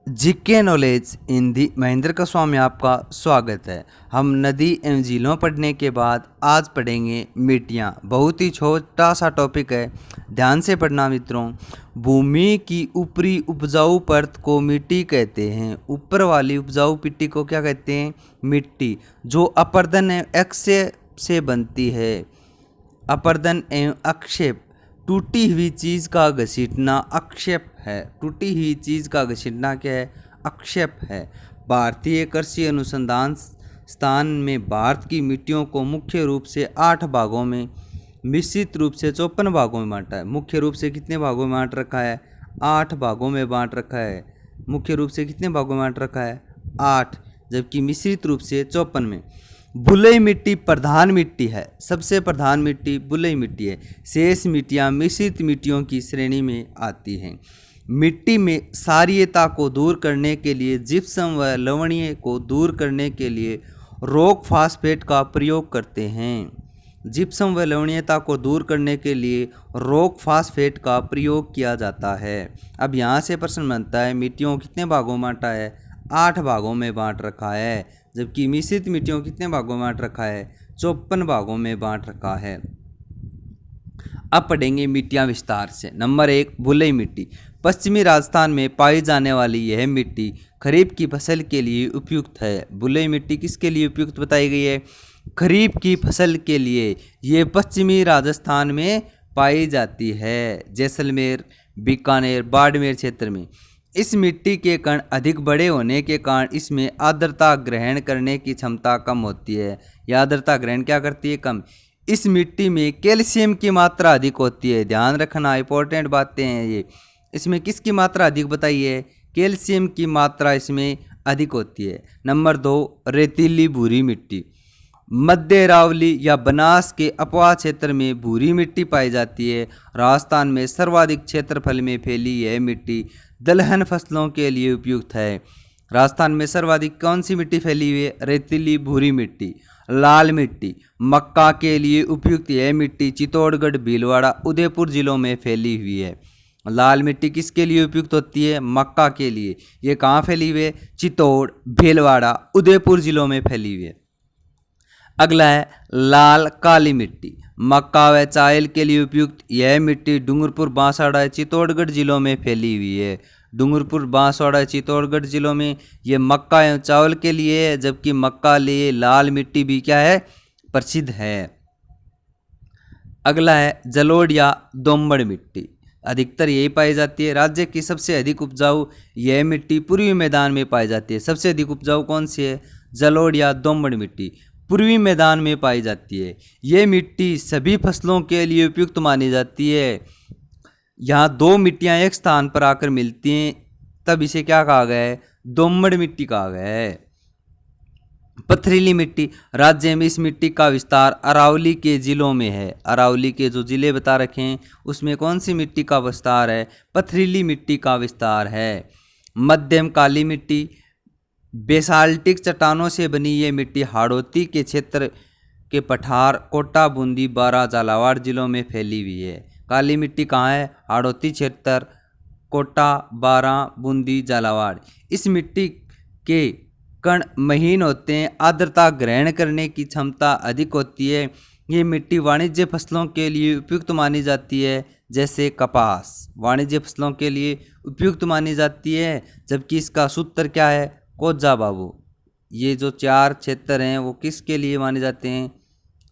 GK knowledge Hindi Mahendra का स्वामी आपका स्वागत है। हम नदी एवं झीलों पढ़ने के बाद आज पढ़ेंगे मिट्टियाँ। बहुत ही छोटा सा टॉपिक है, ध्यान से पढ़ना मित्रों। भूमि की ऊपरी उपजाऊ परत को मिट्टी कहते हैं। ऊपर वाली उपजाऊ मिट्टी को क्या कहते हैं? मिट्टी, जो अपर्दन एवं अक्षय से बनती है। अपर्दन एवं अक्षेप, टूटी हुई चीज़ का घसीटना अक्षेप है। टूटी हुई चीज़ का घसीटना क्या है? अक्षेप है। भारतीय कृषि अनुसंधान संस्थान में भारत की मिट्टियों को मुख्य रूप से 8 भागों में, मिश्रित रूप से 54 भागों में बांटा है। मुख्य रूप से कितने भागों में बांट रखा है? 8 भागों में बांट रखा है। मुख्य रूप से कितने भागों में बांट रखा है? 8, जबकि मिश्रित रूप से 54 में। बुलई मिट्टी प्रधान मिट्टी है। सबसे प्रधान मिट्टी बुलई मिट्टी है। शेष मिट्टियाँ मिश्रित मिट्टियों की श्रेणी में आती हैं। मिट्टी में क्षारीयता को दूर करने के लिए, जिप्सम व लवणीय को दूर करने के लिए रॉक फास्फेट का प्रयोग करते हैं। जिप्सम व लवणीयता को दूर करने के लिए रॉक फास्फेट का प्रयोग किया जाता है। अब यहाँ से प्रश्न बनता है, मिट्टियों को कितने भागों में बांटा है? 8 भागों में बांट रखा है, जबकि मिश्रित मिट्टियों कितने भागों में बांट रखा है? 54 भागों में बांट रखा है। अब पढ़ेंगे मिट्टियाँ विस्तार से। नंबर 1, बुलई मिट्टी। पश्चिमी राजस्थान में पाई जाने वाली यह मिट्टी खरीफ की फसल के लिए उपयुक्त है। बुलई मिट्टी किसके लिए उपयुक्त बताई गई है? खरीफ की फसल के लिए। ये पश्चिमी राजस्थान में पाई जाती है, जैसलमेर, बीकानेर, बाड़मेर क्षेत्र में। इस मिट्टी के कण अधिक बड़े होने के कारण इसमें आर्द्रता ग्रहण करने की क्षमता कम होती है। यह आर्द्रता ग्रहण क्या करती है? कम। इस मिट्टी में कैल्शियम की मात्रा अधिक होती है। ध्यान रखना, इंपॉर्टेंट बातें हैं ये। इसमें किसकी मात्रा अधिक बताई है? कैल्शियम की मात्रा इसमें अधिक होती है। नंबर 2, रेतीली भूरी मिट्टी। मध्य अरावली या बनास के अपवा क्षेत्र में भूरी मिट्टी पाई जाती है। राजस्थान में सर्वाधिक क्षेत्रफल में फैली यह मिट्टी दलहन फसलों के लिए उपयुक्त है। राजस्थान में सर्वाधिक कौन सी मिट्टी फैली हुई है? रेतीली भूरी मिट्टी। लाल मिट्टी, मक्का के लिए उपयुक्त यह मिट्टी चित्तौड़गढ़, भीलवाड़ा, उदयपुर जिलों में फैली हुई है। लाल मिट्टी किसके लिए उपयुक्त होती है? मक्का के लिए। ये कहाँ फैली हुई है? चित्तौड़, भीलवाड़ा, उदयपुर जिलों में फैली हुई है। अगला है लाल काली मिट्टी। मक्का व चावल के लिए उपयुक्त यह मिट्टी डूंगरपुर, बांसवाड़ा, चित्तौड़गढ़ जिलों में फैली हुई है। डूंगरपुर, बांसवाड़ा, चित्तौड़गढ़ जिलों में ये मक्का एवं चावल के लिए है, जबकि मक्का लिए लाल मिट्टी भी क्या है? प्रसिद्ध है। अगला है जलोढ़ या दोमड़ मिट्टी। अधिकतर यही पाई जाती है। राज्य की सबसे अधिक उपजाऊ यह मिट्टी पूर्वी मैदान में पाई जाती है। सबसे अधिक उपजाऊ कौन सी है? जलोढ़ या दोमड़ मिट्टी पूर्वी मैदान में पाई जाती है। ये मिट्टी सभी फसलों के लिए उपयुक्त मानी जाती है। यहाँ 2 मिट्टियाँ एक स्थान पर आकर मिलती हैं, तब इसे क्या कहा गया है? दोमड़ मिट्टी कहा गया है। पथरीली मिट्टी। राज्य में इस मिट्टी का विस्तार अरावली के जिलों में है। अरावली के जो जिले बता रखे हैं उसमें कौन सी मिट्टी का विस्तार है? पथरीली मिट्टी का विस्तार है। मध्यम काली मिट्टी। बेसाल्टिक चट्टानों से बनी ये मिट्टी हाड़ौती के क्षेत्र के पठार, कोटा, बूंदी, बारां, झालावाड़ जिलों में फैली हुई है। काली मिट्टी कहाँ है? हाड़ौती क्षेत्र, कोटा, बारां, बूंदी, झालावाड़। इस मिट्टी के कण महीन होते हैं, आर्द्रता ग्रहण करने की क्षमता अधिक होती है। ये मिट्टी वाणिज्य फसलों के लिए उपयुक्त मानी जाती है, जैसे कपास वाणिज्य फसलों के लिए उपयुक्त मानी जाती है। जबकि इसका सूत्र क्या है? कोजा बाबू। ये जो 4 क्षेत्र हैं वो किसके लिए माने जाते हैं?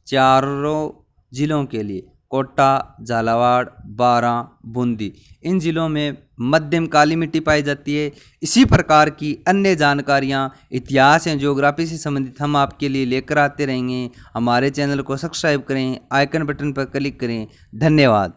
चारों जिलों के लिए, कोटा, झालावाड़, बारां, बूंदी। इन जिलों में मध्यम काली मिट्टी पाई जाती है। इसी प्रकार की अन्य जानकारियाँ इतिहास एवं ज्योग्राफी से संबंधित हम आपके लिए लेकर आते रहेंगे। हमारे चैनल को सब्सक्राइब करें, आइकन बटन पर क्लिक करें। धन्यवाद।